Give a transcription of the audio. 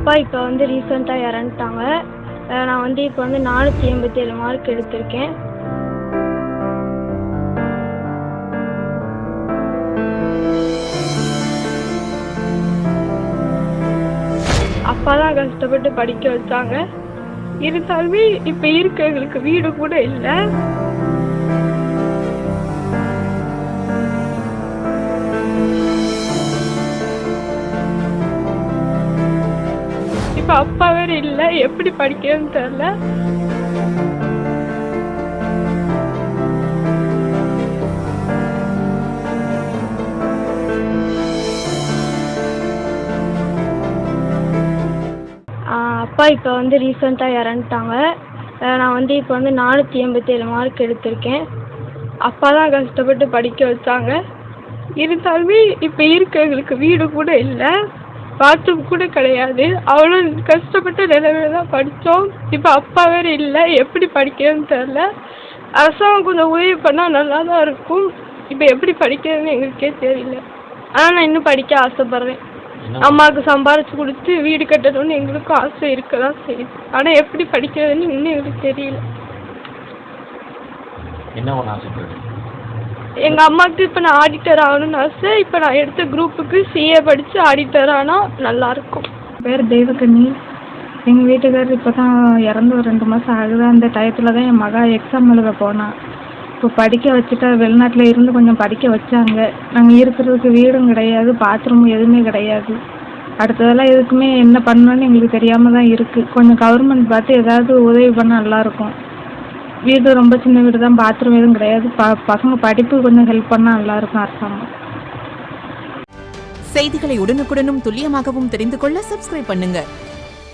அப்பா இப்போ ரீசெண்டாக இறந்துட்டாங்க. நான் இப்போ 487 மார்க் எடுத்திருக்கேன். அப்பா தான் கஷ்டப்பட்டு படிக்க வச்சாங்க. இருந்தாலுமே இப்போ எங்களுக்கு வீடு கூட இல்லை. இப்போ அப்பா வேற இல்லை, எப்படி படிக்கிறதுன்னு தெரியல. அப்பா இப்போ ரீசெண்டாக இறந்துட்டாங்க. நான் இப்போ 487 மார்க் எடுத்திருக்கேன். அப்பா தான் கஷ்டப்பட்டு படிக்க வச்சாங்க. இருந்தாலுமே இப்போ எங்களுக்கு வீடு கூட இல்லை, பாத்ரூம் கூட கிடையாது. அவ்வளோ கஷ்டப்பட்ட நிலைமையில தான் படித்தோம். இப்போ அப்பா வேறு இல்லை, எப்படி படிக்கிறதுன்னு தெரில. அரசாங்கம் கொஞ்சம் உதவி பண்ணால் நல்லா தான் இருக்கும். இப்போ எப்படி படிக்கிறதுன்னு எங்களுக்கே தெரியல. ஆனால் நான் இன்னும் படிக்க ஆசைப்பட்றேன். அம்மாவுக்கு சம்பாரிச்சு கொடுத்து வீடு கட்டணும்னு எங்களுக்கும் ஆசை இருக்க தான் செய்யுது. ஆனால் எப்படி படிக்கிறதுன்னு இன்னும் எங்களுக்கு தெரியல. எங்கள் அம்மாவுக்கு இப்போ நான் ஆடிட்டர் ஆகணும்னு ஆசை. இப்போ நான் எடுத்த குரூப்புக்கு சிஏ படித்து ஆடிட்டர் ஆனால் நல்லாயிருக்கும். பேர் தெய்வக்கண்ணி. எங்கள் வீட்டுக்காரர் இப்போ தான் இறந்து ஒரு 2 மாதம் ஆகுது. அந்த டயத்தில் தான் என் மகா எக்ஸாம் எழுத போனான். இப்போ படிக்க வச்சுட்டா வெளிநாட்டில் இருந்து கொஞ்சம் படிக்க வச்சாங்க. நாங்கள் இருக்கிறதுக்கு வீடும் கிடையாது, பாத்ரூமும் எதுவுமே கிடையாது. அடுத்ததெல்லாம் எதுக்குமே என்ன பண்ணணும்னு எங்களுக்கு தெரியாமல் தான் இருக்குது. கொஞ்சம் கவர்மெண்ட் பார்த்து ஏதாவது உதவி பண்ணால் நல்லாயிருக்கும். வீடு ரொம்ப சின்ன வீடு தான், பாத்ரூம் எதுவும் கிடையாது. பசங்க படிப்பு கொஞ்சம் ஹெல்ப் பண்ணால் நல்லாயிருக்கும் அரசாங்கம். செய்திகளை உடனுக்குடனும் துல்லியமாகவும் தெரிந்து கொள்ள சப்ஸ்கிரைப் பண்ணுங்க.